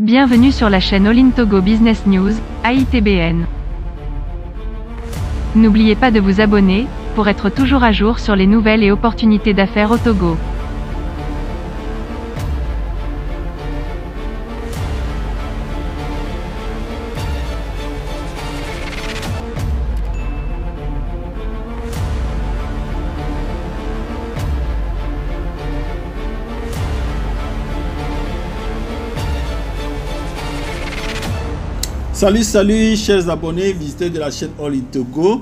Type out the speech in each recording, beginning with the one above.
Bienvenue sur la chaîne All in Togo Business News, AITBN. N'oubliez pas de vous abonner, pour être toujours à jour sur les nouvelles et opportunités d'affaires au Togo. Salut chers abonnés, visiteurs de la chaîne All in Togo.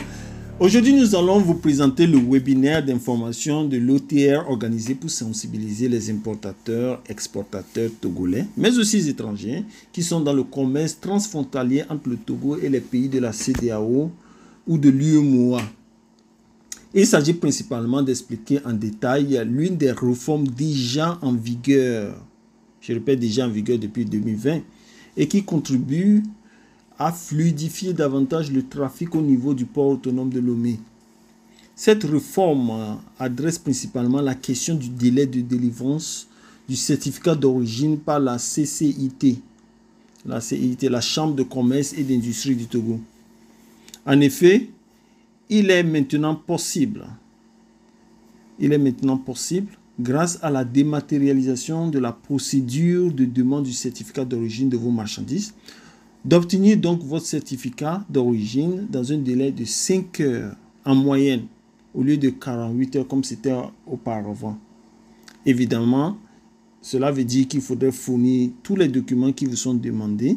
Aujourd'hui, nous allons vous présenter le webinaire d'information de l'OTR organisé pour sensibiliser les importateurs, exportateurs togolais, mais aussi étrangers, qui sont dans le commerce transfrontalier entre le Togo et les pays de la CEDEAO ou de l'UEMOA. Il s'agit principalement d'expliquer en détail l'une des réformes déjà en vigueur, je répète déjà en vigueur depuis 2020, et qui contribue à fluidifier davantage le trafic au niveau du port autonome de Lomé. Cette réforme adresse principalement la question du délai de délivrance du certificat d'origine par la CCIT, la Chambre de commerce et d'industrie du Togo. En effet, il est maintenant possible, grâce à la dématérialisation de la procédure de demande du certificat d'origine de vos marchandises, d'obtenir donc votre certificat d'origine dans un délai de 5 heures en moyenne, au lieu de 48 heures comme c'était auparavant. Évidemment, cela veut dire qu'il faudrait fournir tous les documents qui vous sont demandés,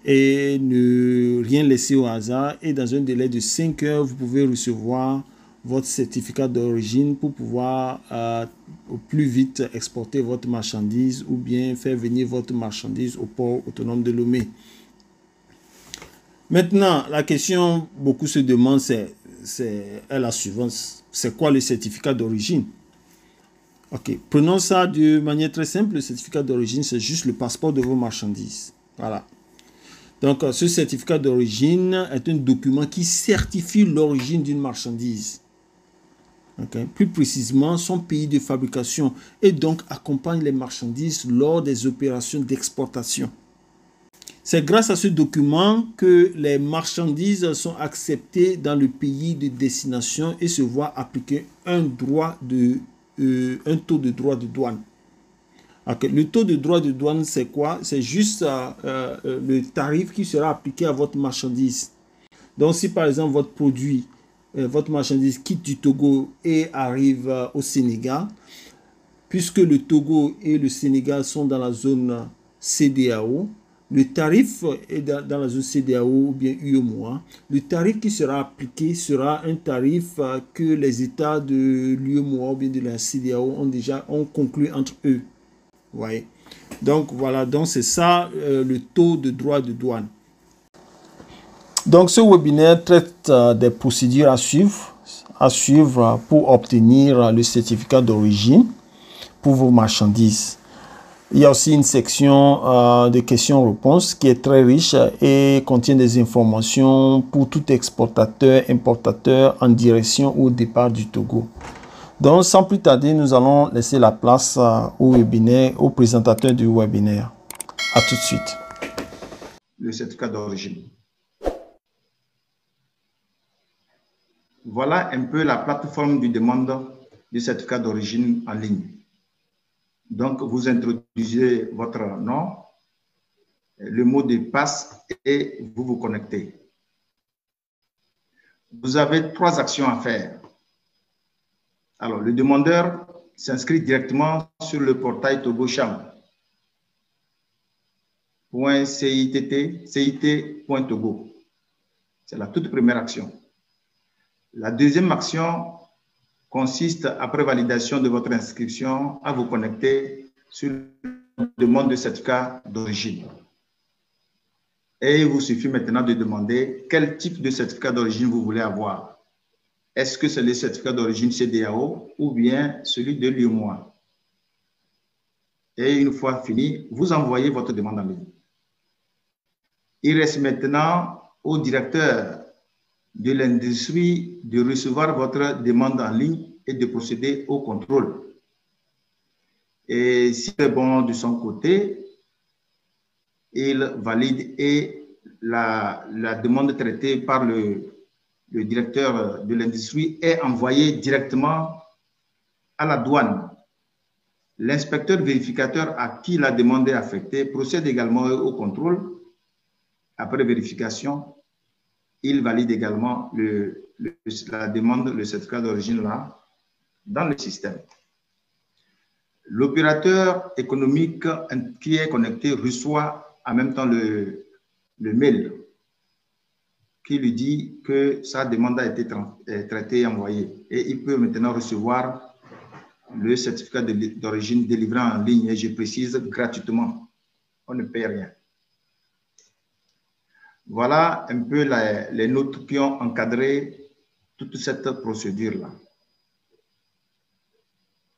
et ne rien laisser au hasard. Et dans un délai de 5 heures, vous pouvez recevoir votre certificat d'origine pour pouvoir au plus vite exporter votre marchandise ou bien faire venir votre marchandise au port autonome de Lomé. Maintenant, la question beaucoup se demandent, c'est la suivante. C'est quoi le certificat d'origine? Ok, prenons ça de manière très simple. Le certificat d'origine, c'est juste le passeport de vos marchandises. Voilà. Donc, ce certificat d'origine est un document qui certifie l'origine d'une marchandise. Okay. Plus précisément, son pays de fabrication, et donc accompagne les marchandises lors des opérations d'exportation. C'est grâce à ce document que les marchandises sont acceptées dans le pays de destination et se voient appliquer un taux de droit de douane. Okay. Le taux de droit de douane, c'est quoi? C'est juste le tarif qui sera appliqué à votre marchandise. Donc, si par exemple votre produit, votre marchandise quitte du Togo et arrive au Sénégal, puisque le Togo et le Sénégal sont dans la zone CEDEAO, le tarif est dans la zone CEDEAO ou bien UEMOA, le tarif qui sera appliqué sera un tarif que les États de l'UEMOA ou bien de la CEDEAO ont conclu entre eux. Ouais. Donc voilà, donc c'est ça le taux de droit de douane. Donc ce webinaire traite des procédures à suivre pour obtenir le certificat d'origine pour vos marchandises. Il y a aussi une section de questions-réponses qui est très riche et contient des informations pour tout exportateur, importateur en direction ou au départ du Togo. Donc sans plus tarder, nous allons laisser la place au webinaire, au présentateur du webinaire. À tout de suite. Le certificat d'origine. Voilà un peu la plateforme de demande du certificat d'origine en ligne. Donc, vous introduisez votre nom, le mot de passe et vous vous connectez. Vous avez 3 actions à faire. Alors, le demandeur s'inscrit directement sur le portail togocham.cit.togo. C'est la toute première action. La deuxième action consiste, après validation de votre inscription, à vous connecter sur la demande de certificat d'origine. Et il vous suffit maintenant de demander quel type de certificat d'origine vous voulez avoir. Est-ce que c'est le certificat d'origine CEDEAO ou bien celui de l'UEMOA? Et une fois fini, vous envoyez votre demande en ligne. Il reste maintenant au directeur de l'industrie de recevoir votre demande en ligne et de procéder au contrôle. Et si c'est bon de son côté, il valide et la demande traitée par le directeur de l'industrie est envoyée directement à la douane. L'inspecteur vérificateur à qui la demande est affectée procède également au contrôle. Après vérification, il valide également la demande, le certificat d'origine là, dans le système. L'opérateur économique qui est connecté reçoit en même temps le mail qui lui dit que sa demande a été traitée et envoyée. Et il peut maintenant recevoir le certificat d'origine délivré en ligne, et je précise gratuitement. On ne paye rien. Voilà un peu les notes qui ont encadré toute cette procédure-là.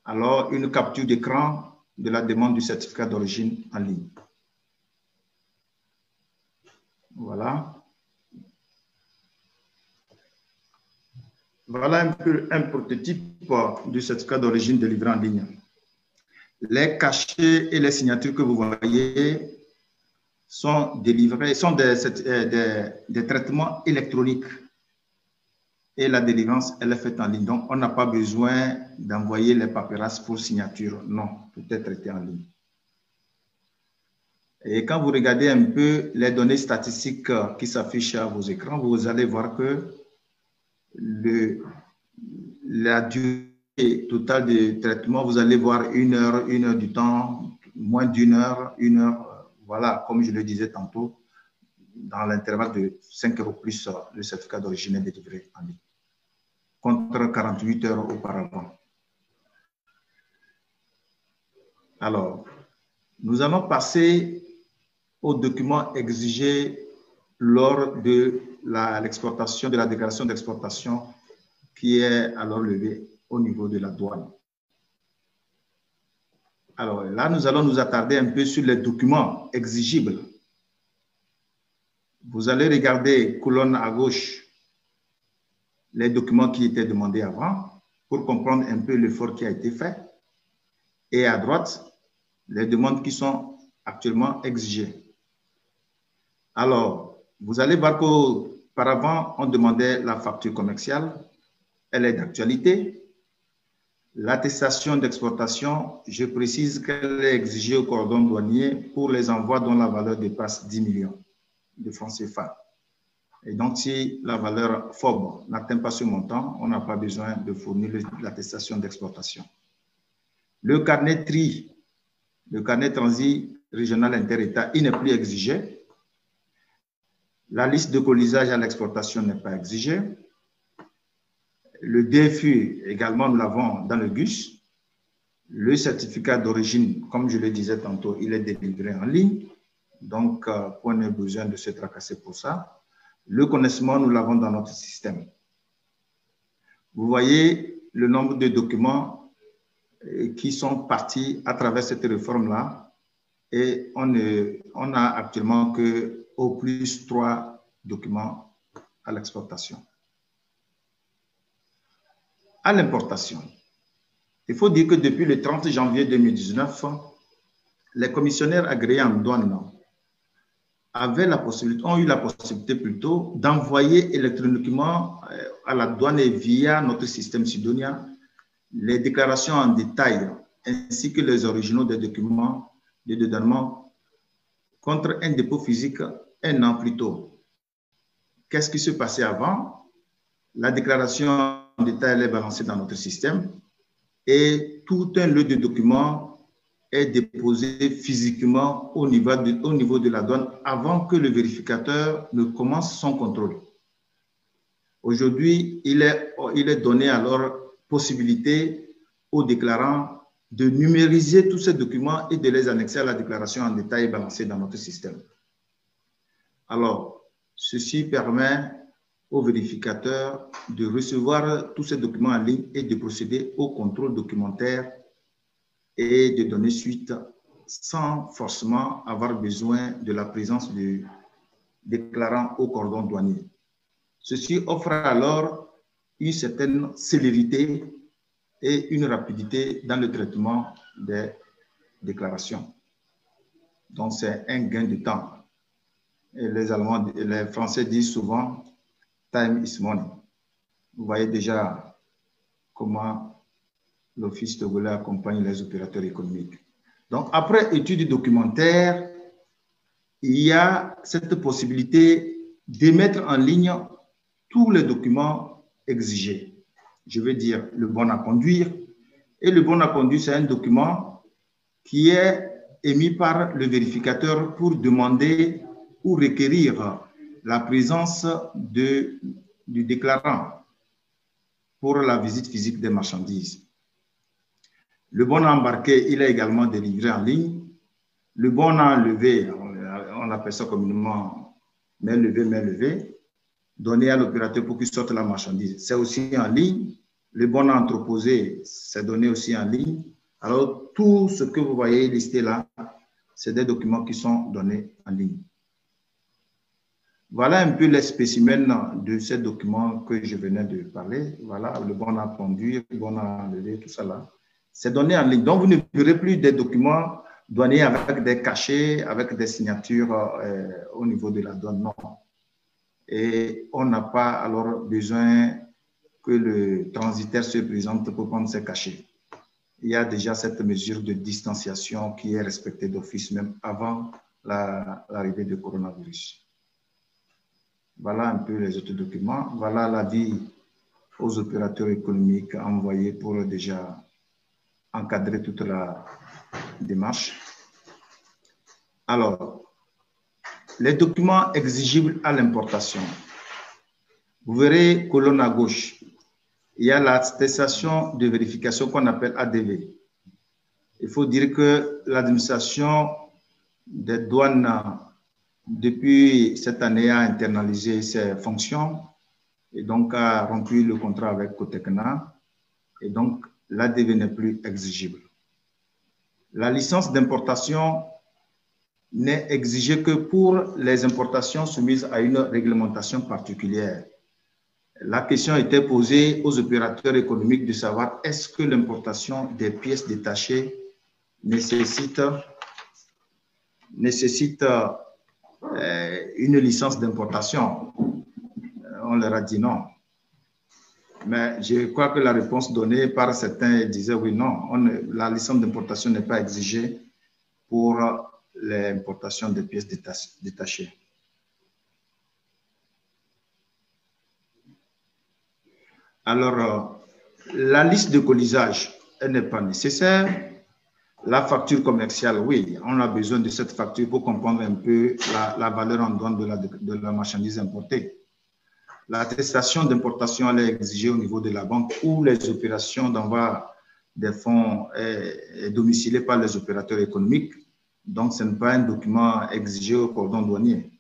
Alors, une capture d'écran de la demande du certificat d'origine en ligne. Voilà. Voilà un peu un prototype du certificat d'origine délivré en ligne. Les cachets et les signatures que vous voyez sont délivrés, sont des traitements électroniques. Et la délivrance, elle est faite en ligne. Donc, on n'a pas besoin d'envoyer les paperasses pour signature. Non, tout est traité en ligne. Et quand vous regardez un peu les données statistiques qui s'affichent à vos écrans, vous allez voir que la durée totale de traitement, vous allez voir une heure du temps, moins d'une heure, une heure. Voilà, comme je le disais tantôt, dans l'intervalle de 5 € plus, le certificat d'origine est délivré en ligne, contre 48 heures auparavant. Alors, nous allons passer aux documents exigés lors de l'exportation, de la déclaration d'exportation qui est alors levée au niveau de la douane. Alors là, nous allons nous attarder un peu sur les documents exigibles. Vous allez regarder colonne à gauche les documents qui étaient demandés avant pour comprendre un peu l'effort qui a été fait. Et à droite, les demandes qui sont actuellement exigées. Alors, vous allez voir qu'auparavant, on demandait la facture commerciale. Elle est d'actualité. L'attestation d'exportation, je précise qu'elle est exigée au cordon douanier pour les envois dont la valeur dépasse 10 millions de francs CFA. Et donc, si la valeur FOB n'atteint pas ce montant, on n'a pas besoin de fournir l'attestation d'exportation. Le carnet TRI, le carnet transit régional inter-État, il n'est plus exigé. La liste de colisage à l'exportation n'est pas exigée. Le DFU, également, nous l'avons dans le GUS. Le certificat d'origine, comme je le disais tantôt, il est délivré en ligne. Donc, on n'a besoin de se tracasser pour ça. Le connaissement, nous l'avons dans notre système. Vous voyez le nombre de documents qui sont partis à travers cette réforme-là. Et on n'a actuellement qu'au plus 3 documents à l'exportation. À l'importation, il faut dire que depuis le 30 janvier 2019, les commissionnaires agréés en douane ont eu la possibilité plutôt d'envoyer électroniquement à la douane et via notre système Sidonia les déclarations en détail ainsi que les originaux des documents de dédouanement contre un dépôt physique 1 an plus tôt. Qu'est-ce qui se passait avant? La déclaration en détail est balancée dans notre système et tout un lot de documents est déposé physiquement au niveau de la douane avant que le vérificateur ne commence son contrôle. Aujourd'hui, il est donné alors possibilité aux déclarants de numériser tous ces documents et de les annexer à la déclaration en détail balancée dans notre système. Alors, ceci permet aux vérificateurs de recevoir tous ces documents en ligne et de procéder au contrôle documentaire et de donner suite sans forcément avoir besoin de la présence du déclarant au cordon douanier. Ceci offre alors une certaine célérité et une rapidité dans le traitement des déclarations. Donc, c'est un gain de temps Et les Allemands, les Français disent souvent « time is money ». Vous voyez déjà comment l'Office togolais accompagne les opérateurs économiques. Donc, après étude documentaire, il y a cette possibilité de mettre en ligne tous les documents exigés. Je veux dire le bon à conduire. Et le bon à conduire, c'est un document qui est émis par le vérificateur pour demander ou requérir la présence du déclarant pour la visite physique des marchandises. Le bon à embarquer, il est également délivré en ligne. Le bon à enlever, on appelle ça communément main levée, donné à l'opérateur pour qu'il sorte la marchandise. C'est aussi en ligne. Le bon à entreposer, c'est donné aussi en ligne. Alors, tout ce que vous voyez listé là, c'est des documents qui sont donnés en ligne. Voilà un peu les spécimens de ces documents que je venais de parler. Voilà, le bon à conduire, le bon à enlever, tout ça là. C'est donné en ligne. Donc, vous ne verrez plus des documents donnés avec des cachets, avec des signatures au niveau de la douane. Non. Et on n'a pas alors besoin que le transitaire se présente pour prendre ses cachets. Il y a déjà cette mesure de distanciation qui est respectée d'office même avant l'arrivée du coronavirus. Voilà un peu les autres documents. Voilà l'avis aux opérateurs économiques envoyés pour déjà encadrer toute la démarche. Alors, les documents exigibles à l'importation. Vous verrez, colonne à gauche, il y a l'attestation de vérification qu'on appelle ADV. Il faut dire que l'administration des douanes, depuis cette année, a internalisé ses fonctions et donc a rompu le contrat avec Cotecna. Et donc, l'ADV n'est plus exigible. La licence d'importation n'est exigée que pour les importations soumises à une réglementation particulière. La question était posée aux opérateurs économiques de savoir est-ce que l'importation des pièces détachées nécessite une licence d'importation. On leur a dit non. Mais je crois que la réponse donnée par certains disait oui, non, la licence d'importation n'est pas exigée pour l'importation des pièces détachées. Alors, la liste de colisage, elle n'est pas nécessaire. La facture commerciale, oui, on a besoin de cette facture pour comprendre un peu la valeur en douane de la marchandise importée. L'attestation d'importation, elle est exigée au niveau de la banque où les opérations d'envoi des fonds est domicilée par les opérateurs économiques. Donc, ce n'est pas un document exigé au cordon douanier.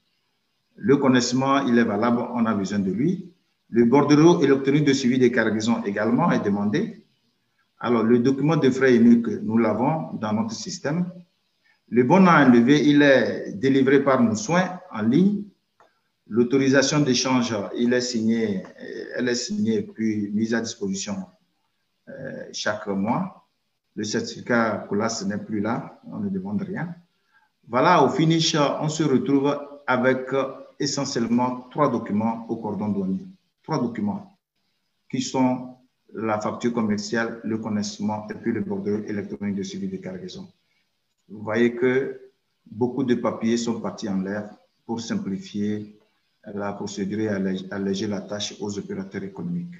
Le connaissement, il est valable, on a besoin de lui. Le bordereau électronique de suivi des cargaisons également est demandé. Alors, le document de frais unique, nous l'avons dans notre système. Le bon à enlever, il est délivré par nos soins en ligne. L'autorisation d'échange, elle est signée puis mise à disposition chaque mois. Le certificat COLAS n'est plus là, on ne demande rien. Voilà, au finish, on se retrouve avec essentiellement 3 documents au cordon douanier. 3 documents qui sont la facture commerciale, le connaissement et puis le bordereau électronique de suivi des cargaisons. Vous voyez que beaucoup de papiers sont partis en l'air pour simplifier la procédure et alléger la tâche aux opérateurs économiques.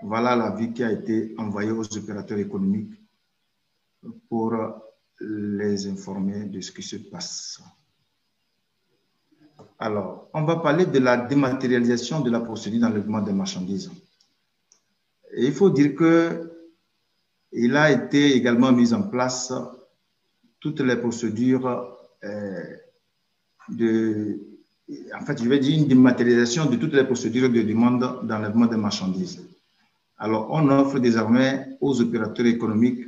Voilà l'avis qui a été envoyé aux opérateurs économiques pour les informer de ce qui se passe. Alors, on va parler de la dématérialisation de la procédure d'enlèvement des marchandises. Et il faut dire qu'il a été également mis en place toutes les procédures en fait, je vais dire une dématérialisation de toutes les procédures de demande d'enlèvement des marchandises. Alors, on offre désormais aux opérateurs économiques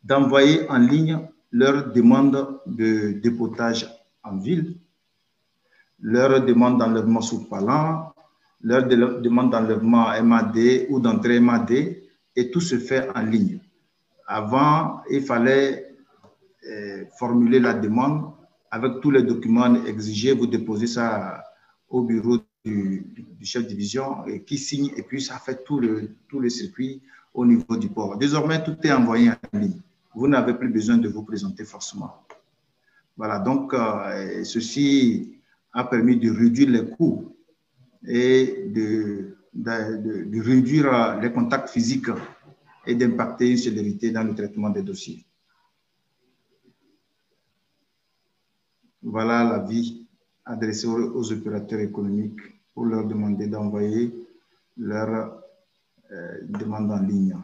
d'envoyer en ligne leur demande de dépotage en ville, leur demande d'enlèvement sous palan, leur demande d'enlèvement MAD ou d'entrée MAD, et tout se fait en ligne. Avant, il fallait formuler la demande avec tous les documents exigés, vous déposez ça au bureau du chef de division et qui signe, et puis ça fait tout le circuit au niveau du port. Désormais, tout est envoyé en ligne. Vous n'avez plus besoin de vous présenter forcément. Voilà, donc ceci a permis de réduire les coûts et de réduire les contacts physiques et d'impacter une célérité dans le traitement des dossiers. Voilà l'avis adressé aux opérateurs économiques pour leur demander d'envoyer leur demande en ligne.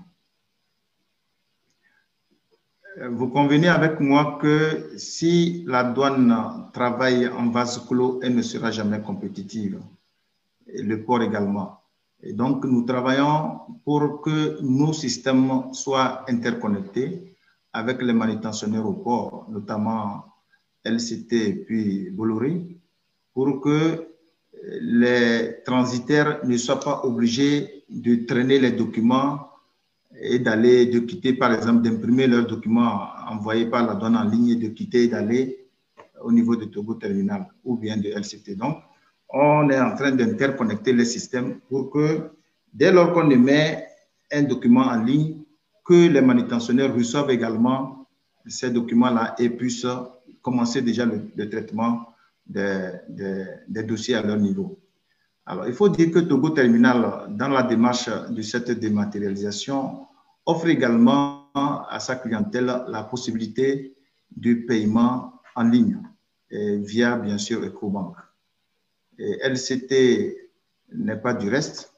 Vous convenez avec moi que si la douane travaille en vase clos, elle ne sera jamais compétitive. Et le port également. Et donc, nous travaillons pour que nos systèmes soient interconnectés avec les manutentionnaires au port, notamment LCT et puis Bolloré, pour que les transitaires ne soient pas obligés de traîner les documents et de quitter, par exemple, d'imprimer leurs documents envoyés par la douane en ligne et de quitter et d'aller au niveau de Togo Terminal ou bien de LCT. Donc, on est en train d'interconnecter les systèmes pour que, dès lors qu'on émet un document en ligne, que les manutentionnaires reçoivent également ces documents-là et puissent commencer déjà le traitement des dossiers à leur niveau. Alors, il faut dire que Togo Terminal, dans la démarche de cette dématérialisation, offre également à sa clientèle la possibilité de paiement en ligne via, bien sûr, EcoBank. Et LCT n'est pas du reste.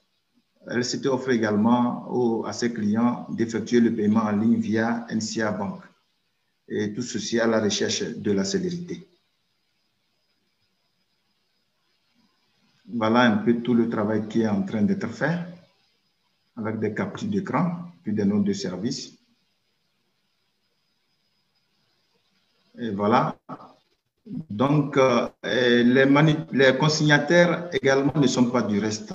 LCT offre également à ses clients d'effectuer le paiement en ligne via NCA Bank. Et tout ceci à la recherche de la célérité. Voilà un peu tout le travail qui est en train d'être fait avec des captures d'écran, puis des notes de service. Et voilà. Donc, les consignataires également ne sont pas du reste.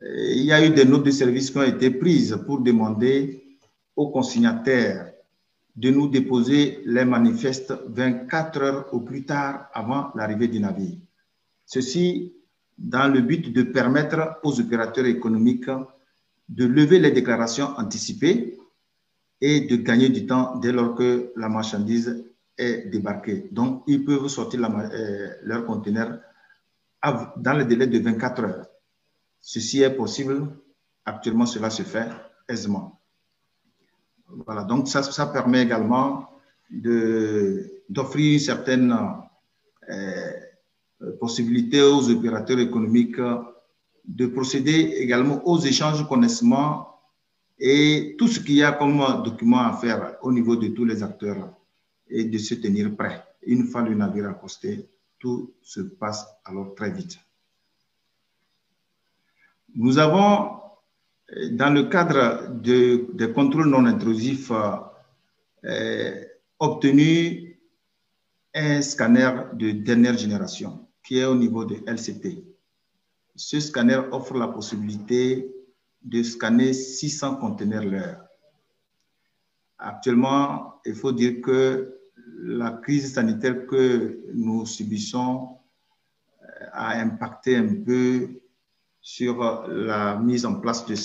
Il y a eu des notes de service qui ont été prises pour demander aux consignataires de nous déposer les manifestes 24 heures au plus tard avant l'arrivée du navire. Ceci dans le but de permettre aux opérateurs économiques de lever les déclarations anticipées et de gagner du temps dès lors que la marchandise est débarquée. Donc, ils peuvent sortir leur conteneur dans le délai de 24 heures. Ceci est possible. Actuellement, cela se fait aisément. Voilà, donc ça permet également d'offrir une certaine possibilité aux opérateurs économiques de procéder également aux échanges de connaissements et tout ce qu'il y a comme document à faire au niveau de tous les acteurs et de se tenir prêt. Une fois le navire accosté, tout se passe alors très vite. Nous avons, dans le cadre des contrôles non intrusifs, obtenu un scanner de dernière génération qui est au niveau de LCT. Ce scanner offre la possibilité de scanner 600 conteneurs l'heure. Actuellement, il faut dire que la crise sanitaire que nous subissons a impacté un peu sur la mise en place de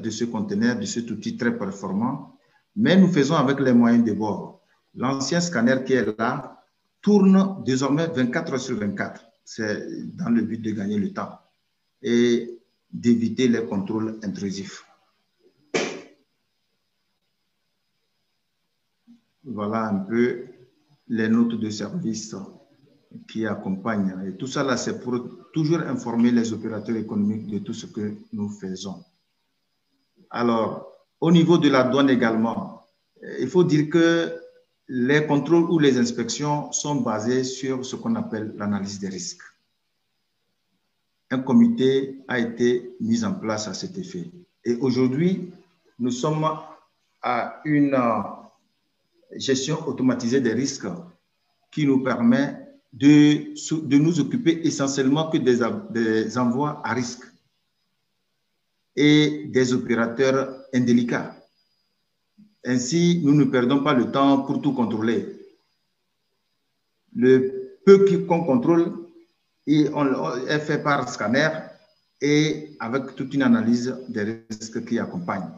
ce conteneur, de cet outil très performant, mais nous faisons avec les moyens de bord. L'ancien scanner qui est là tourne désormais 24 heures sur 24. C'est dans le but de gagner le temps et d'éviter les contrôles intrusifs. Voilà un peu les notes de service qui accompagnent. Et tout ça, là, c'est pour toujours informer les opérateurs économiques de tout ce que nous faisons. Alors, au niveau de la douane également, il faut dire que les contrôles ou les inspections sont basés sur ce qu'on appelle l'analyse des risques. Un comité a été mis en place à cet effet. Et aujourd'hui, nous sommes à une gestion automatisée des risques qui nous permet de nous occuper essentiellement que des envois à risque et des opérateurs indélicats. Ainsi, nous ne perdons pas le temps pour tout contrôler. Le peu qu'on contrôle, est fait par scanner et avec toute une analyse des risques qui accompagnent.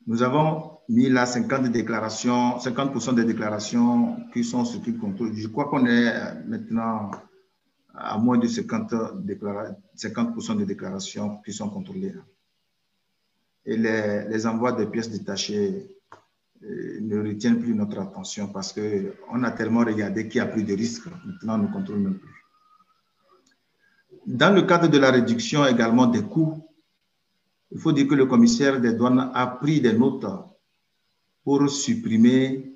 Nous avons mis là 50% des déclarations qui sont sur le contrôle. Je crois qu'on est maintenant à moins de 50% des déclarations qui sont contrôlées. Et les envois de pièces détachées ne retiennent plus notre attention parce qu'on a tellement regardé qu'il n'y a plus de risques. Maintenant, on ne contrôle même plus. Dans le cadre de la réduction également des coûts, il faut dire que le commissaire des douanes a pris des notes pour supprimer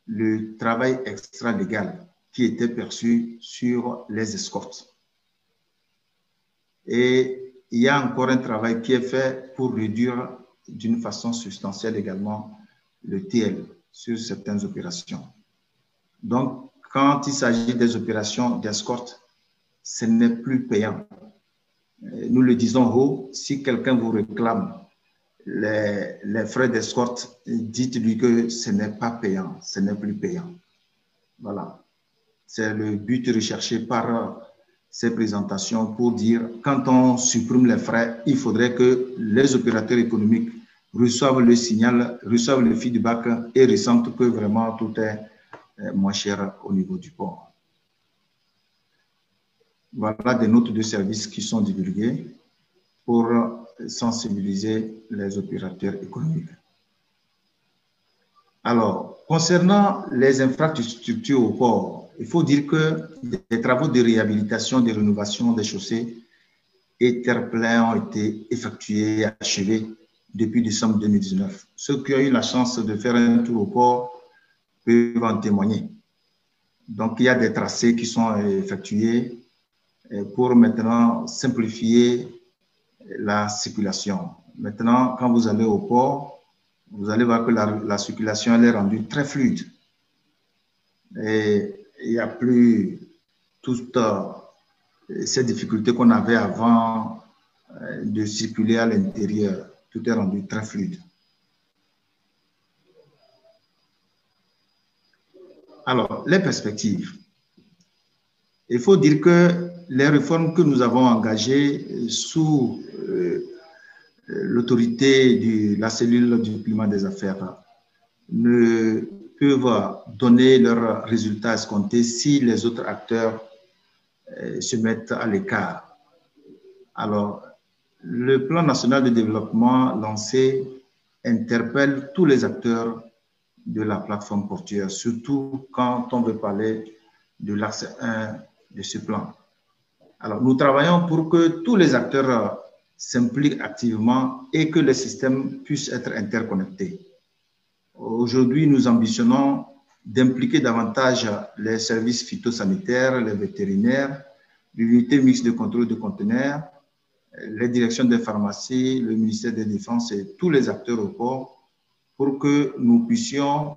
le travail extra-légal qui était perçu sur les escortes. Et il y a encore un travail qui est fait pour réduire d'une façon substantielle également le TL sur certaines opérations. Donc, quand il s'agit des opérations d'escorte, ce n'est plus payant. Nous le disons haut, si quelqu'un vous réclame les frais d'escorte, dites-lui que ce n'est pas payant, ce n'est plus payant. Voilà. C'est le but recherché par ces présentations pour dire quand on supprime les frais, il faudrait que les opérateurs économiques reçoivent le signal, reçoivent le feedback et ressentent que vraiment tout est moins cher au niveau du port. Voilà des notes de service qui sont divulguées pour sensibiliser les opérateurs économiques. Alors, concernant les infrastructures au port, il faut dire que les travaux de réhabilitation, de rénovation des chaussées et terre-plein ont été effectués et achevés depuis décembre 2019. Ceux qui ont eu la chance de faire un tour au port peuvent en témoigner. Donc, il y a des tracés qui sont effectués pour maintenant simplifier la circulation. Maintenant, quand vous allez au port, vous allez voir que la circulation elle est rendue très fluide. Et il n'y a plus toutes ces difficultés qu'on avait avant de circuler à l'intérieur. Tout est rendu très fluide. Alors, les perspectives. Il faut dire que les réformes que nous avons engagées sous l'autorité de la cellule du climat des affaires ne peuvent donner leurs résultats escomptés si les autres acteurs se mettent à l'écart. Alors, le plan national de développement lancé interpelle tous les acteurs de la plateforme portuaire, surtout quand on veut parler de l'axe 1 de ce plan. Alors, nous travaillons pour que tous les acteurs s'impliquent activement et que les systèmes puissent être interconnectés. Aujourd'hui, nous ambitionnons d'impliquer davantage les services phytosanitaires, les vétérinaires, l'unité mixte de contrôle de conteneurs, les directions des pharmacies, le ministère de la Défense et tous les acteurs au port pour que nous puissions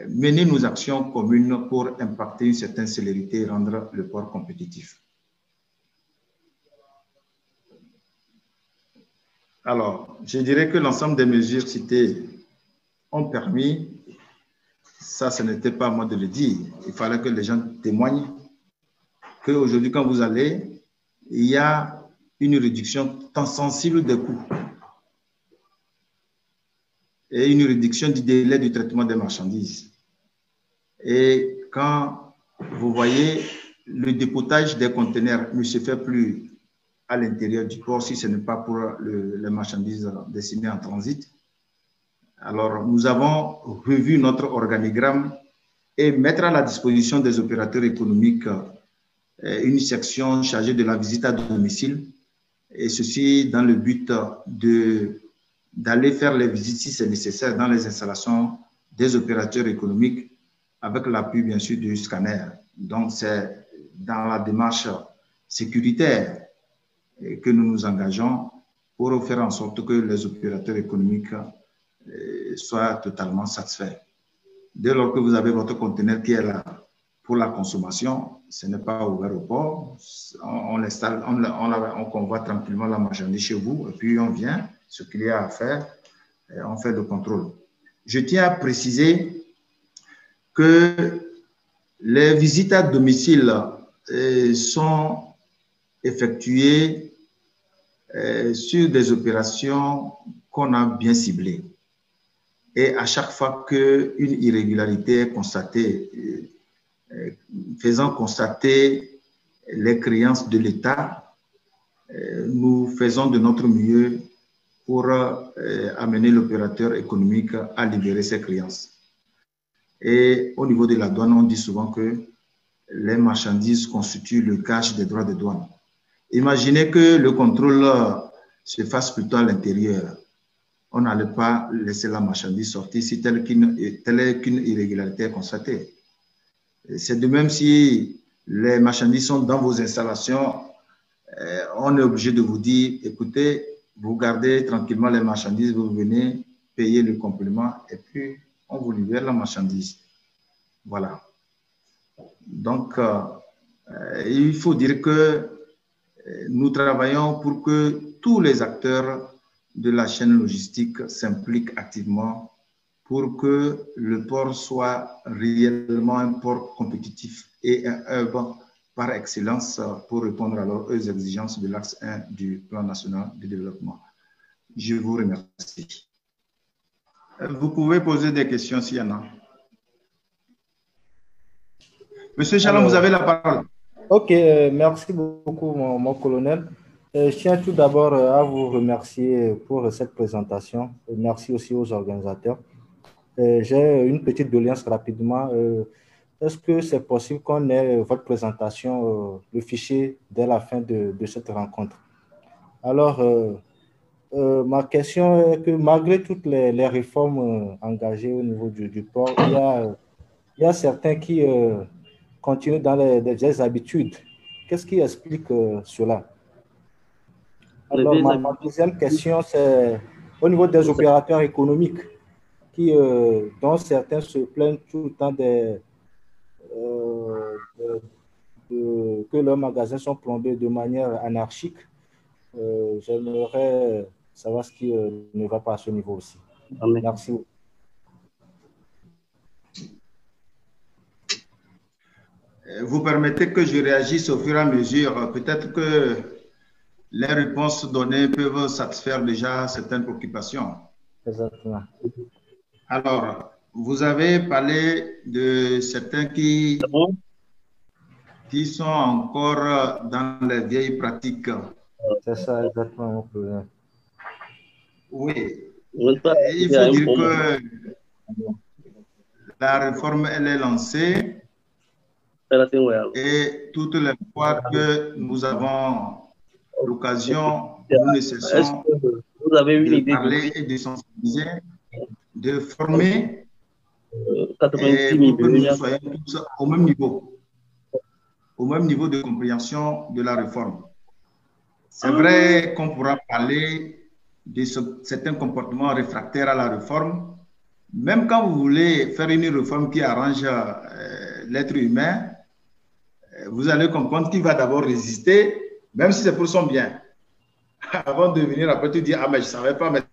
mener nos actions communes pour impacter une certaine célérité et rendre le port compétitif. Alors, je dirais que l'ensemble des mesures citées ont permis, ça ce n'était pas à moi de le dire, il fallait que les gens témoignent qu'aujourd'hui quand vous allez, il y a une réduction tant sensible des coûts et une réduction du délai du traitement des marchandises. Et quand vous voyez le dépotage des conteneurs ne se fait plus à l'intérieur du port si ce n'est pas pour les marchandises destinées en transit. Alors, nous avons revu notre organigramme et mettre à la disposition des opérateurs économiques une section chargée de la visite à domicile, et ceci dans le but d'aller faire les visites si c'est nécessaire dans les installations des opérateurs économiques avec l'appui bien sûr du scanner. Donc, c'est dans la démarche sécuritaire que nous nous engageons pour faire en sorte que les opérateurs économiques soient totalement satisfaits. Dès lors que vous avez votre conteneur qui est là pour la consommation, ce n'est pas ouvert au port, on l'installe, on convoie tranquillement la marchandise chez vous et puis on vient, ce qu'il y a à faire, on fait le contrôle. Je tiens à préciser que les visites à domicile sont effectuées sur des opérations qu'on a bien ciblées. Et à chaque fois qu'une irrégularité est constatée, faisant constater les créances de l'État, nous faisons de notre mieux pour amener l'opérateur économique à libérer ses créances. Et au niveau de la douane, on dit souvent que les marchandises constituent le cache des droits de douane. Imaginez que le contrôle se fasse plutôt à l'intérieur. On n'allait pas laisser la marchandise sortir si telle est qu'une irrégularité est constatée. C'est de même si les marchandises sont dans vos installations, on est obligé de vous dire, écoutez, vous gardez tranquillement les marchandises, vous venez payer le complément et puis on vous libère la marchandise. Voilà. Donc, il faut dire que nous travaillons pour que tous les acteurs de la chaîne logistique s'impliquent activement pour que le port soit réellement un port compétitif et un hub par excellence pour répondre alors aux exigences de l'axe 1 du plan national de développement. Je vous remercie. Vous pouvez poser des questions s'il y en a. Monsieur Chalom, vous avez la parole. Ok, merci beaucoup, mon colonel. Je tiens tout d'abord à vous remercier pour cette présentation. Merci aussi aux organisateurs. J'ai une petite doléance rapidement. Est-ce que c'est possible qu'on ait votre présentation, le fichier, dès la fin de cette rencontre? Alors, ma question est que malgré toutes les réformes engagées au niveau du port, il y a certains qui continuent dans les vieilles habitudes. Qu'est-ce qui explique cela? Alors, ma deuxième question, c'est au niveau des opérateurs économiques, dont certains se plaignent tout le temps que leurs magasins sont plombés de manière anarchique. J'aimerais savoir ce qui ne va pas à ce niveau aussi. Merci. Vous permettez que je réagisse au fur et à mesure. Peut-être que les réponses données peuvent satisfaire déjà certaines préoccupations. Exactement. Alors, vous avez parlé de certains qui sont encore dans les vieilles pratiques. C'est ça, exactement. Oui. Et il faut dire que la réforme, elle est lancée et toutes les fois que nous avons l'occasion, nous ne cessons de parler et de sensibiliser, de former et pour que nous soyons tous au même niveau de compréhension de la réforme. C'est vrai qu'on pourra parler de certains comportements réfractaires à la réforme. Même quand vous voulez faire une réforme qui arrange l'être humain, vous allez comprendre qu'il va d'abord résister, même si c'est pour son bien. Avant de venir après te dire, ah mais je ne savais pas, mais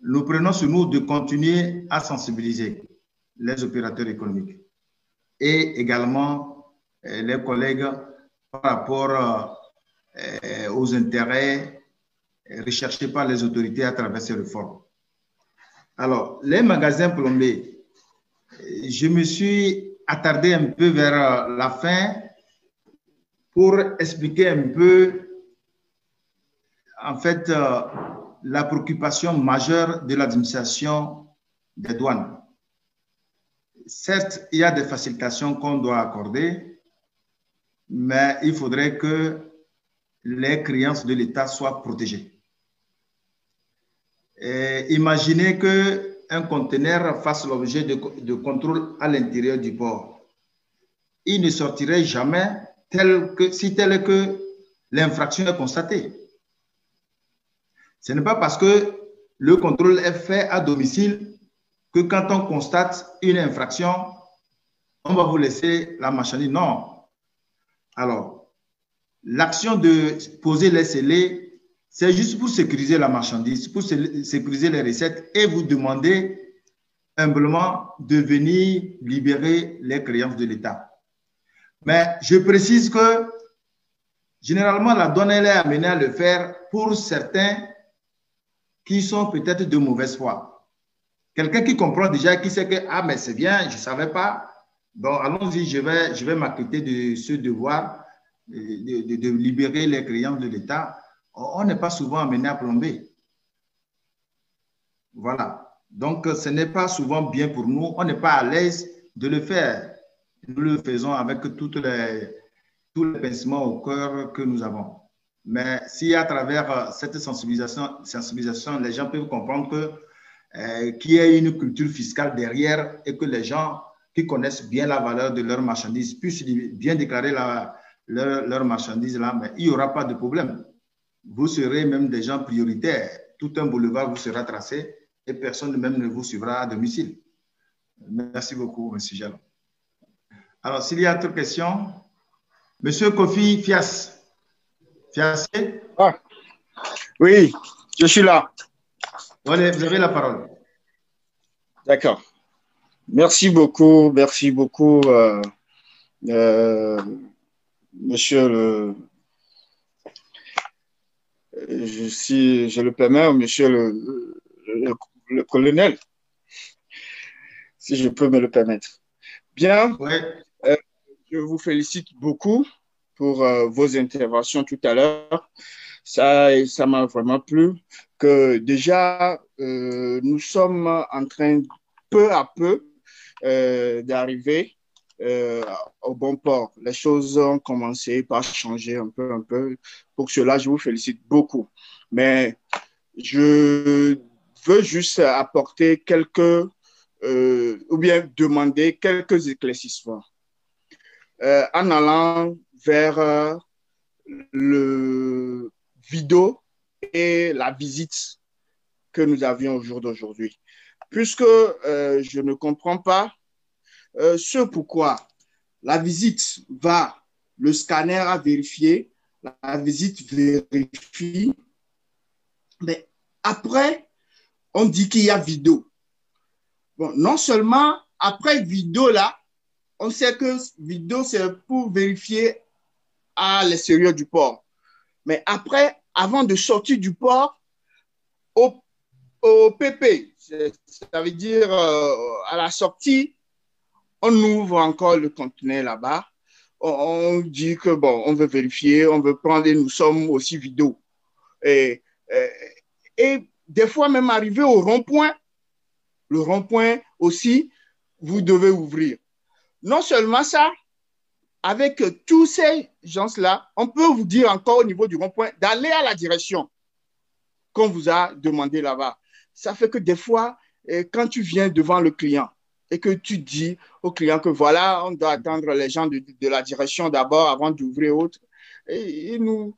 nous prenons sur nous de continuer à sensibiliser les opérateurs économiques et également les collègues par rapport aux intérêts recherchés par les autorités à travers ces réformes. Alors, les magasins plombés, je me suis attardé un peu vers la fin pour expliquer un peu, en fait, la préoccupation majeure de l'administration des douanes. Certes, il y a des facilitations qu'on doit accorder, mais il faudrait que les créances de l'État soient protégées. Et imaginez qu'un conteneur fasse l'objet de contrôle à l'intérieur du port. Il ne sortirait jamais si tel est que l'infraction est constatée. Ce n'est pas parce que le contrôle est fait à domicile que quand on constate une infraction, on va vous laisser la marchandise. Non. Alors, l'action de poser les scellés, c'est juste pour sécuriser la marchandise, pour sécuriser les recettes et vous demander humblement de venir libérer les créances de l'État. Mais je précise que généralement, la douane elle est amenée à le faire pour certains qui sont peut-être de mauvaise foi. Quelqu'un qui comprend déjà, qui sait que, ah, mais c'est bien, je ne savais pas. Bon, allons-y, je vais m'acquitter de ce devoir de libérer les créances de l'État. On n'est pas souvent amené à plomber. Voilà. Donc, ce n'est pas souvent bien pour nous. On n'est pas à l'aise de le faire. Nous le faisons avec tous les pincements au cœur que nous avons. Mais si à travers cette sensibilisation, les gens peuvent comprendre qu'il y a une culture fiscale derrière et que les gens qui connaissent bien la valeur de leurs marchandises puissent bien déclarer leurs marchandises là, mais il n'y aura pas de problème. Vous serez même des gens prioritaires. Tout un boulevard vous sera tracé et personne même ne vous suivra à domicile. Merci beaucoup, M. Jalon. Alors, s'il y a d'autres questions, M. Kofi Fias. Fiassé? Ah, oui, je suis là. Allez, vous avez la parole. D'accord. Merci beaucoup, monsieur le... Si je le permets, monsieur le colonel, si je peux me le permettre. Bien, ouais. Je vous félicite beaucoup pour vos interventions tout à l'heure. Ça m'a vraiment plu que déjà, nous sommes en train, peu à peu, d'arriver au bon port. Les choses ont commencé par changer un peu. Pour cela, je vous félicite beaucoup. Mais je veux juste apporter quelques, ou bien demander quelques éclaircissements. En allant vers le vidéo et la visite que nous avions au jour d'aujourd'hui. Puisque je ne comprends pas ce pourquoi la visite va, le scanner a vérifié, la visite vérifie, mais après, on dit qu'il y a vidéo. Bon, non seulement après vidéo là, on sait que vidéo, c'est pour vérifier à l'extérieur du port. Mais après, avant de sortir du port, au PP, ça veut dire à la sortie, on ouvre encore le conteneur là-bas. On dit que bon, on veut vérifier, on veut prendre et nous sommes aussi vidéo. Et des fois même arrivé au rond-point, le rond-point aussi, vous devez ouvrir. Non seulement ça, avec tous ces gens-là, on peut vous dire encore au niveau du rond-point d'aller à la direction qu'on vous a demandé là-bas. Ça fait que des fois, quand tu viens devant le client et que tu dis au client que voilà, on doit attendre les gens de la direction d'abord avant d'ouvrir autre, et ils nous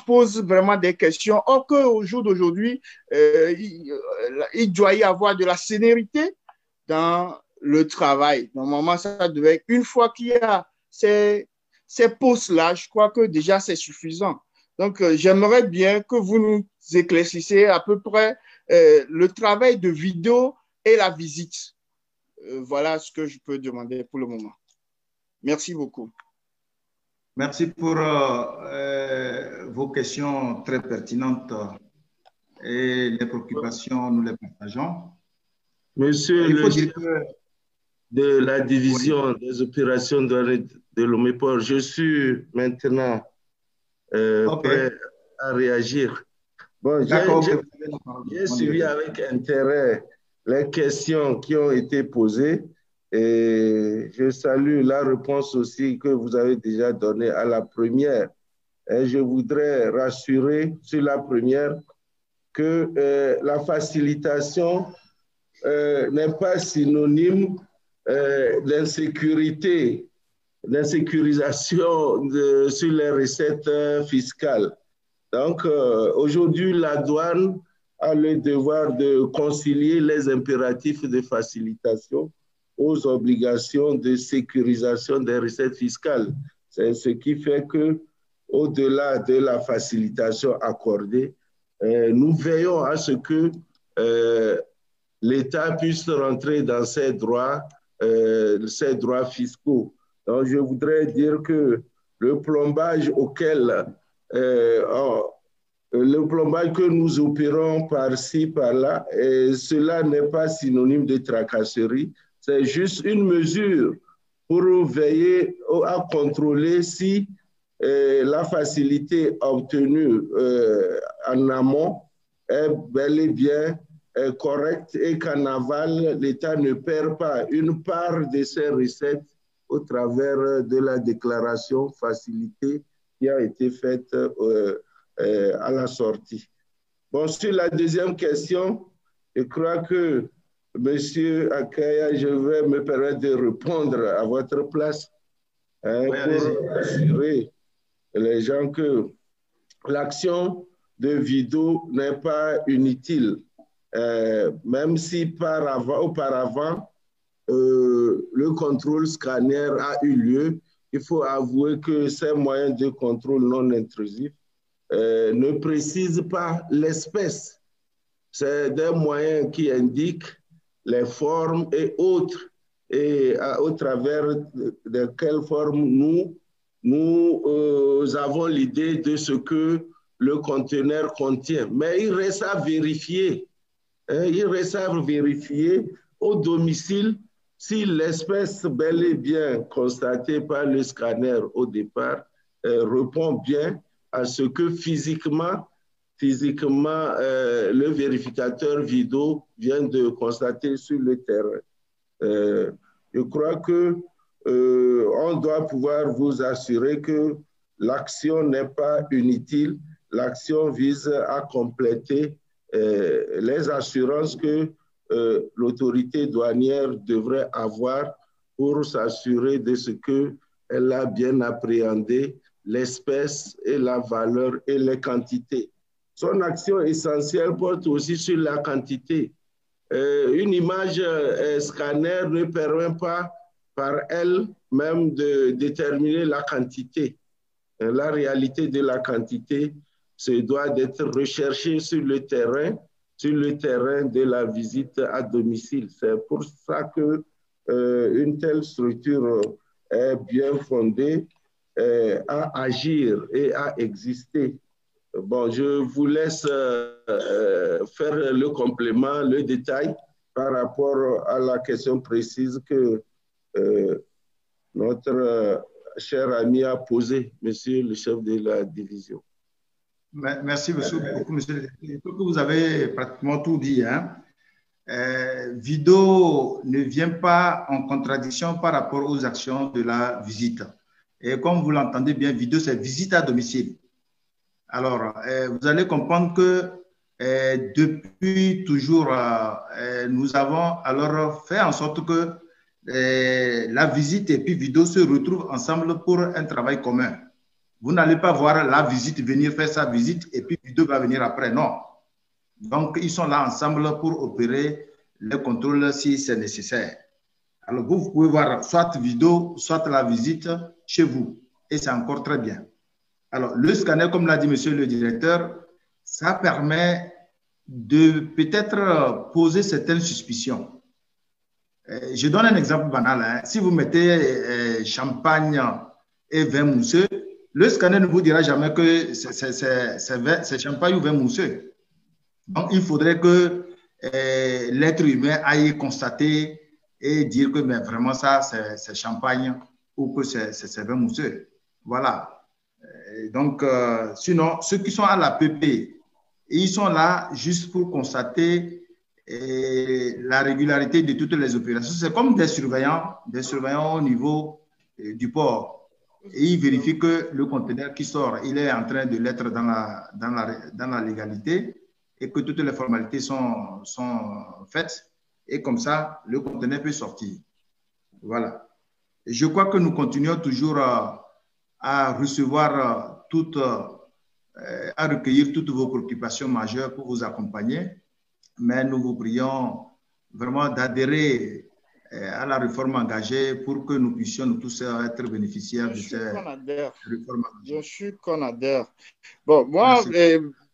posent vraiment des questions. Or qu'au jour d'aujourd'hui, il doit y avoir de la célérité dans le travail. Normalement, ça devait être une fois qu'il y a ces postes-là, je crois que déjà c'est suffisant. Donc, j'aimerais bien que vous nous éclaircissiez à peu près le travail de vidéo et la visite. Voilà ce que je peux demander pour le moment. Merci beaucoup. Merci pour vos questions très pertinentes et les préoccupations, nous les partageons. Monsieur le chef de la division des opérations de l'Oméport, je suis maintenant prêt à réagir. Bon, j'ai suivi avec intérêt les questions qui ont été posées et je salue la réponse aussi que vous avez déjà donnée à la première. Et je voudrais rassurer sur la première que la facilitation n'est pas synonyme d'insécurité, d'insécurisation sur les recettes fiscales. Donc, aujourd'hui, la douane a le devoir de concilier les impératifs de facilitation aux obligations de sécurisation des recettes fiscales. C'est ce qui fait que au-delà de la facilitation accordée, nous veillons à ce que l'État puisse rentrer dans ses droits fiscaux. Donc, je voudrais dire que le plombage le plombage que nous opérons par-ci, par-là, cela n'est pas synonyme de tracasserie. C'est juste une mesure pour veiller à contrôler si la facilité obtenue en amont est bel et bien correcte et qu'en aval, l'État ne perd pas une part de ses recettes au travers de la déclaration facilitée qui a été faite à la sortie. Bon, sur la deuxième question, je crois que Monsieur Akaya, je vais me permettre de répondre à votre place pour assurer les gens que l'action de Vido n'est pas inutile. Même si auparavant, le contrôle scanner a eu lieu, il faut avouer que ces moyens de contrôle non intrusifs ne précisent pas l'espèce. C'est des moyens qui indiquent les formes et autres, et au travers de quelles formes nous avons l'idée de ce que le conteneur contient. Mais il reste à vérifier. Il reste à vérifier au domicile si l'espèce bel et bien constatée par le scanner au départ répond bien à ce que physiquement, le vérificateur Vido vient de constater sur le terrain. Je crois qu'on doit pouvoir vous assurer que l'action n'est pas inutile. L'action vise à compléter les assurances que l'autorité douanière devrait avoir pour s'assurer de ce qu'elle a bien appréhendé l'espèce et la valeur et les quantités. Son action essentielle porte aussi sur la quantité. Une image scanner ne permet pas par elle-même de déterminer la quantité. La réalité de la quantité se doit d'être recherchée sur le terrain de la visite à domicile. C'est pour ça que une telle structure est bien fondée à agir et à exister. Bon, je vous laisse faire le complément, le détail par rapport à la question précise que notre cher ami a posée, monsieur le chef de la division. Merci beaucoup, monsieur. Vous avez pratiquement tout dit. Hein? Vido ne vient pas en contradiction par rapport aux actions de la visite. Et comme vous l'entendez bien, Vido, c'est visite à domicile. Alors, vous allez comprendre que depuis toujours, nous avons alors fait en sorte que la visite et puis Vido se retrouvent ensemble pour un travail commun. Vous n'allez pas voir la visite venir faire sa visite et puis Vido va venir après. Non. Donc, ils sont là ensemble pour opérer les contrôles si c'est nécessaire. Alors, vous pouvez voir soit Vido, soit la visite chez vous. Et c'est encore très bien. Alors, le scanner, comme l'a dit monsieur le directeur, ça permet de peut-être poser certaines suspicions. Je donne un exemple banal. Hein. Si vous mettez champagne et vin mousseux, le scanner ne vous dira jamais que c'est champagne ou vin mousseux. Donc, il faudrait que l'être humain aille constater et dire que mais vraiment ça, c'est champagne ou que c'est vin mousseux. Voilà. Donc, sinon, ceux qui sont à la PP, ils sont là juste pour constater la régularité de toutes les opérations. C'est comme des surveillants au niveau du port. Et ils vérifient que le conteneur qui sort, il est en train de l'être dans la légalité et que toutes les formalités sont faites. Et comme ça, le conteneur peut sortir. Voilà. Et je crois que nous continuons toujours à recevoir à recueillir toutes vos préoccupations majeures pour vous accompagner. Mais nous vous prions vraiment d'adhérer à la réforme engagée pour que nous puissions nous tous être bénéficiaires de cette réforme engagée. Bien sûr qu'on adhère. Bon, moi,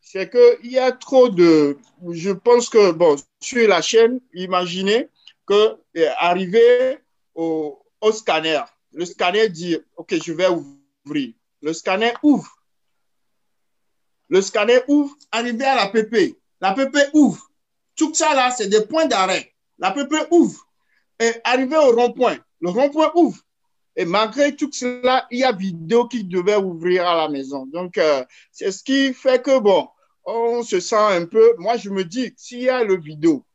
c'est qu'il y a trop de... Je pense que, bon, sur la chaîne, imaginez que arriver au scanner, le scanner dit, OK, je vais ouvrir. Le scanner ouvre. Le scanner ouvre, arrivé à la PP. La PP ouvre. Tout ça là, c'est des points d'arrêt. La PP ouvre. Et arrivé au rond-point, le rond-point ouvre. Et malgré tout cela, il y a vidéo qui devait ouvrir à la maison. Donc, c'est ce qui fait que, bon, on se sent un peu... Moi, je me dis, s'il y a le vidéo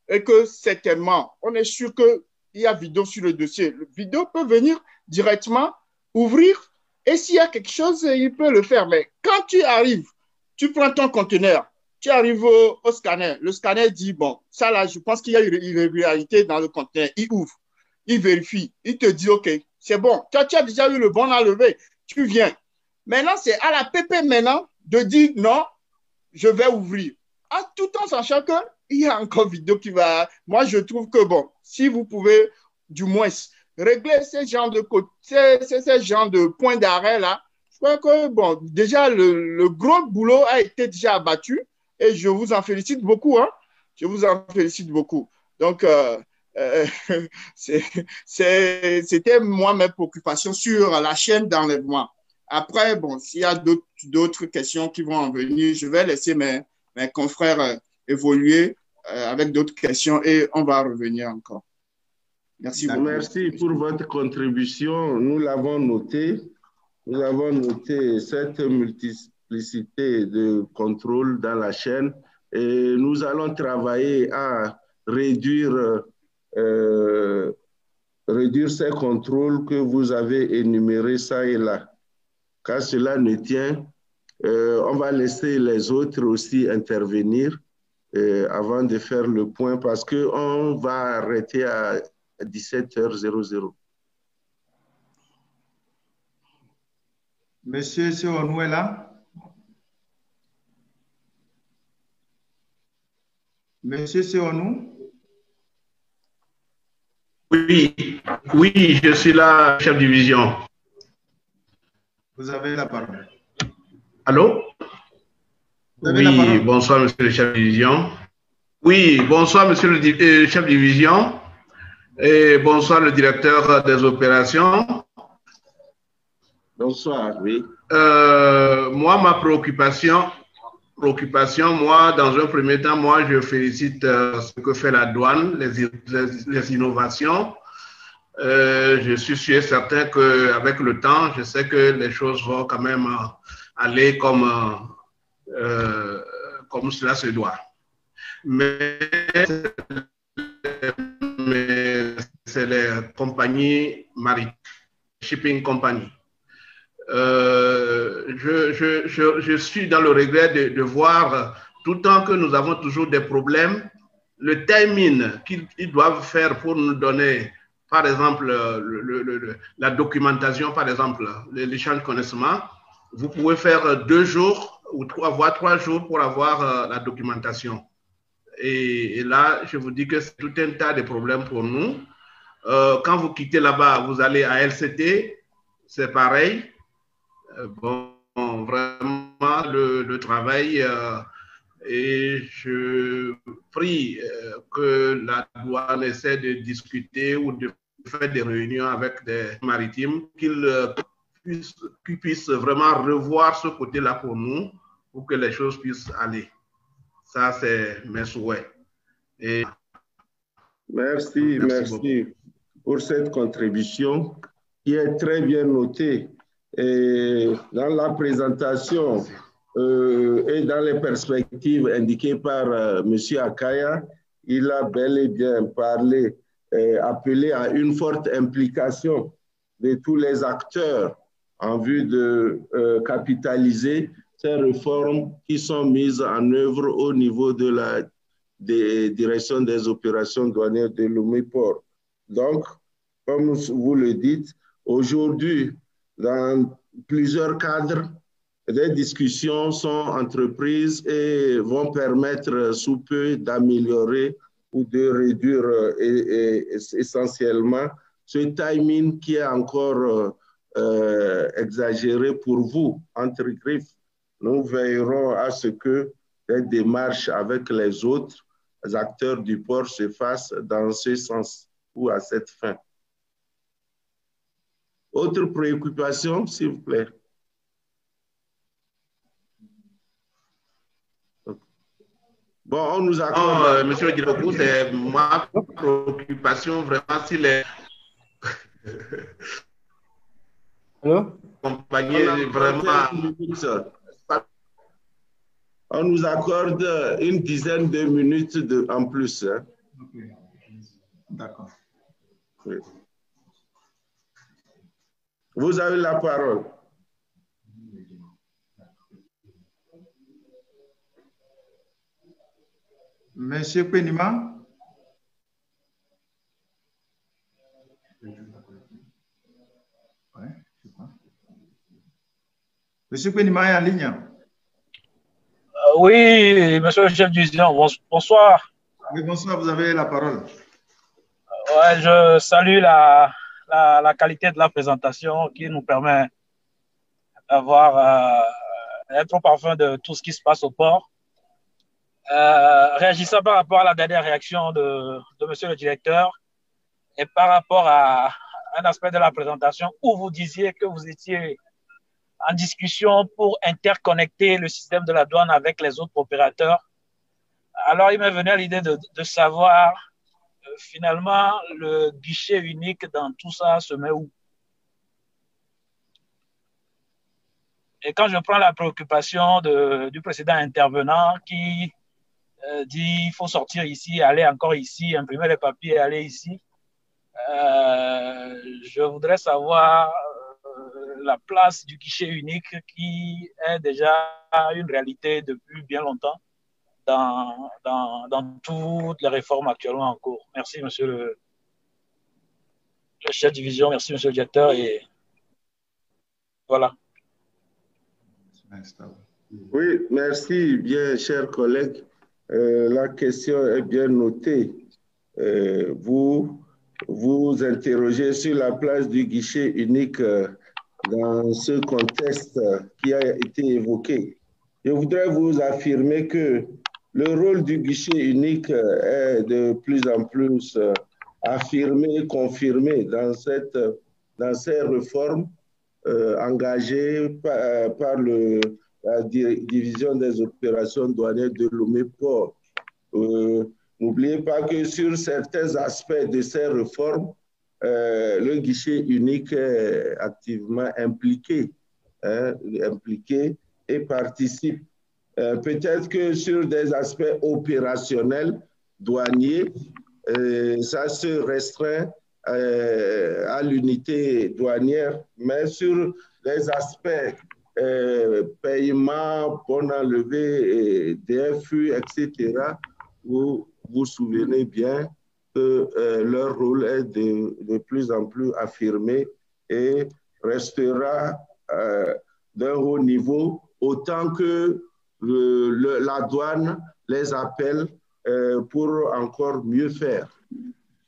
et que certainement, on est sûr qu'il y a vidéo sur le dossier, le vidéo peut venir directement ouvrir et s'il y a quelque chose, il peut le faire. Mais quand tu arrives, tu prends ton conteneur, tu arrives au scanner, le scanner dit, bon, ça là, je pense qu'il y a une irrégularité dans le conteneur. Il ouvre, il vérifie, il te dit, OK, c'est bon. Toi, tu as déjà eu le bon à lever, tu viens. Maintenant, c'est à la PP maintenant de dire, non, je vais ouvrir. Tout en sachant qu'il y a encore vidéo qui va... Moi, je trouve que, bon, si vous pouvez, du moins, régler ces genres de points d'arrêt là, je crois que, bon, déjà, le gros boulot a été déjà abattu et je vous en félicite beaucoup. Hein? Je vous en félicite beaucoup. Donc, c'était moi mes préoccupations sur la chaîne d'enlèvement. Après, bon, s'il y a d'autres questions qui vont en venir, je vais laisser mes confrères évoluer avec d'autres questions et on va revenir encore. Merci beaucoup. Merci pour votre contribution. Nous l'avons noté. Nous avons noté cette multiplicité de contrôles dans la chaîne et nous allons travailler à réduire ces contrôles que vous avez énumérés ça et là. Quand cela ne tient, on va laisser les autres aussi intervenir avant de faire le point parce qu'on va arrêter à 17h00. Monsieur Seonou est là? Monsieur Seonou? Oui, je suis là, chef de division. Vous avez la parole. Allô? Oui, bonsoir, monsieur le chef de division. Oui, bonsoir, monsieur le chef de division. Et bonsoir, le directeur des opérations. Bonsoir, oui. Moi, ma préoccupation, moi, dans un premier temps, moi, je félicite ce que fait la douane, les innovations. Je suis sûr et certain qu'avec le temps, je sais que les choses vont quand même aller comme cela se doit. Mais c'est les compagnies maritimes, shipping company. Je suis dans le regret de voir, tout le temps que nous avons toujours des problèmes, le timing qu'ils doivent faire pour nous donner, par exemple, la documentation, par exemple, l'échange de connaissances, vous pouvez faire 2 jours ou 3 jours pour avoir la documentation. Et là, je vous dis que c'est tout un tas de problèmes pour nous. Quand vous quittez là-bas, vous allez à LCT, c'est pareil. Bon, vraiment, le travail, et je prie que la douane essaie de discuter ou de faire des réunions avec des maritimes, qu'ils puissent vraiment revoir ce côté-là pour nous, pour que les choses puissent aller. Ça, c'est mes souhaits. Et... Merci pour cette contribution qui est très bien notée. Et dans la présentation et dans les perspectives indiquées par M. Akaya, il a bel et bien parlé, appelé à une forte implication de tous les acteurs en vue de capitaliser ces réformes qui sont mises en œuvre au niveau de la direction des opérations douanières de Lomé-Port. Donc, comme vous le dites, aujourd'hui, dans plusieurs cadres, des discussions sont entreprises et vont permettre sous peu d'améliorer ou de réduire essentiellement ce timing qui est encore exagéré pour vous, entre griffes. Nous veillerons à ce que les démarches avec les autres acteurs du port se fassent dans ce sens ou à cette fin. Autre préoccupation, s'il vous plaît? Bon, on nous accorde... Monsieur Girokou, c'est ma préoccupation vraiment si les compagnies vraiment... On nous accorde une dizaine de minutes en plus. Hein. Okay. D'accord. Oui. Vous avez la parole. Monsieur Penima. Ouais, je sais pas. Monsieur Penima est en ligne. Oui, monsieur le chef division, bonsoir. Oui, bonsoir, vous avez la parole. Ouais, je salue la qualité de la présentation qui nous permet d'avoir un trop parfum de tout ce qui se passe au port. Réagissant par rapport à la dernière réaction de monsieur le directeur et par rapport à un aspect de la présentation où vous disiez que vous étiez en discussion pour interconnecter le système de la douane avec les autres opérateurs. Alors, il m'est venu à l'idée de savoir finalement le guichet unique dans tout ça se met où? Et quand je prends la préoccupation du précédent intervenant qui dit il faut sortir ici, aller encore ici, imprimer les papiers, aller ici, je voudrais savoir la place du guichet unique qui est déjà une réalité depuis bien longtemps dans toutes les réformes actuellement en cours. Merci, monsieur le chef de division, merci, monsieur le directeur, et voilà. Oui, merci, bien, chers collègues. La question est bien notée. Vous interrogez sur la place du guichet unique dans ce contexte qui a été évoqué. Je voudrais vous affirmer que le rôle du guichet unique est de plus en plus affirmé et confirmé dans ces réformes engagées par la division des opérations douanières de Lomé-Port. N'oubliez pas que sur certains aspects de ces réformes, le guichet unique est activement impliqué et participe. Peut-être que sur des aspects opérationnels, douaniers, ça se restreint à l'unité douanière, mais sur des aspects paiement, bon enlevé, DFU, etc., vous vous souvenez bien que leur rôle est de plus en plus affirmé et restera d'un haut niveau autant que la douane les appelle pour encore mieux faire.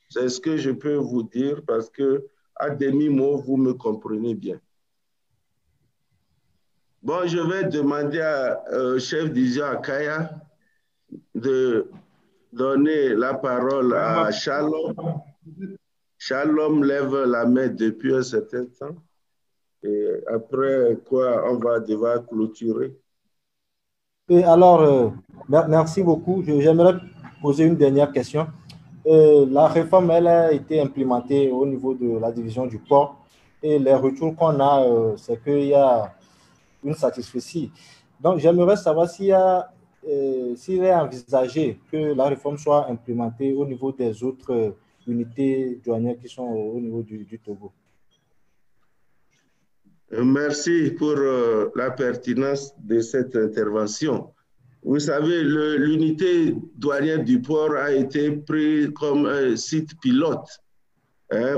C'est ce que je peux vous dire parce que à demi-mot, vous me comprenez bien. Bon, je vais demander au chef division Akaya de donner la parole à Shalom. Shalom lève la main depuis un certain temps. Et après quoi, on va devoir clôturer. Et alors, merci beaucoup. J'aimerais poser une dernière question. La réforme, elle a été implémentée au niveau de la division du port. Et les retours qu'on a, c'est qu'il y a une satisfaction. Donc, j'aimerais savoir s'il est envisagé que la réforme soit implémentée au niveau des autres unités douanières qui sont au niveau du Togo. Merci pour la pertinence de cette intervention. Vous savez, l'unité douanière du port a été prise comme un site pilote.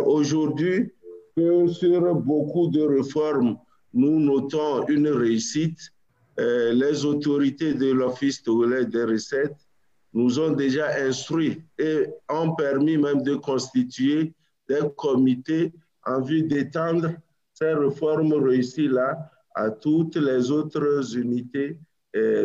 Aujourd'hui, sur beaucoup de réformes, nous notons une réussite. Les autorités de l'Office togolais des recettes nous ont déjà instruits et ont permis même de constituer des comités en vue d'étendre ces réformes réussies-là à toutes les autres unités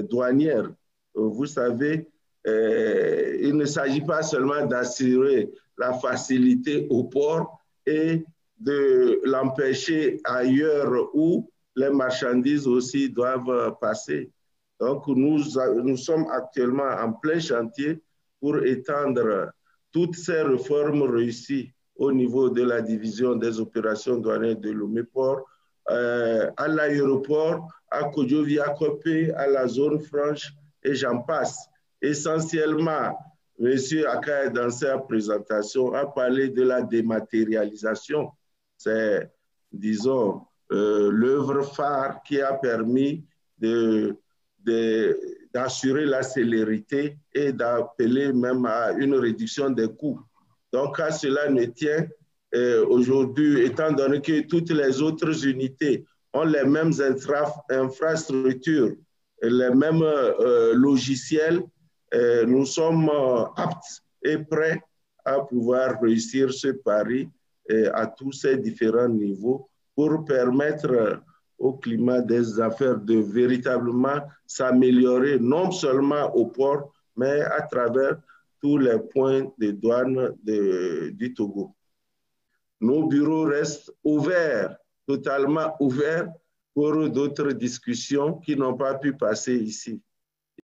douanières. Vous savez, il ne s'agit pas seulement d'assurer la facilité au port et de l'empêcher ailleurs où les marchandises aussi doivent passer. Donc, nous sommes actuellement en plein chantier pour étendre toutes ces réformes réussies au niveau de la division des opérations douanières de Lomé-Port, à l'aéroport, à Kodjo-Viakopé, à la zone franche, et j'en passe. Essentiellement, M. Akaye, dans sa présentation, a parlé de la dématérialisation. C'est, disons, l'œuvre phare qui a permis d'assurer la célérité et d'appeler même à une réduction des coûts. Donc, à cela ne tient aujourd'hui, étant donné que toutes les autres unités ont les mêmes infrastructures, les mêmes logiciels, nous sommes aptes et prêts à pouvoir réussir ce pari à tous ces différents niveaux pour permettre au climat des affaires de véritablement s'améliorer, non seulement au port, mais à travers tous les points de douane du Togo. Nos bureaux restent ouverts, totalement ouverts pour d'autres discussions qui n'ont pas pu passer ici.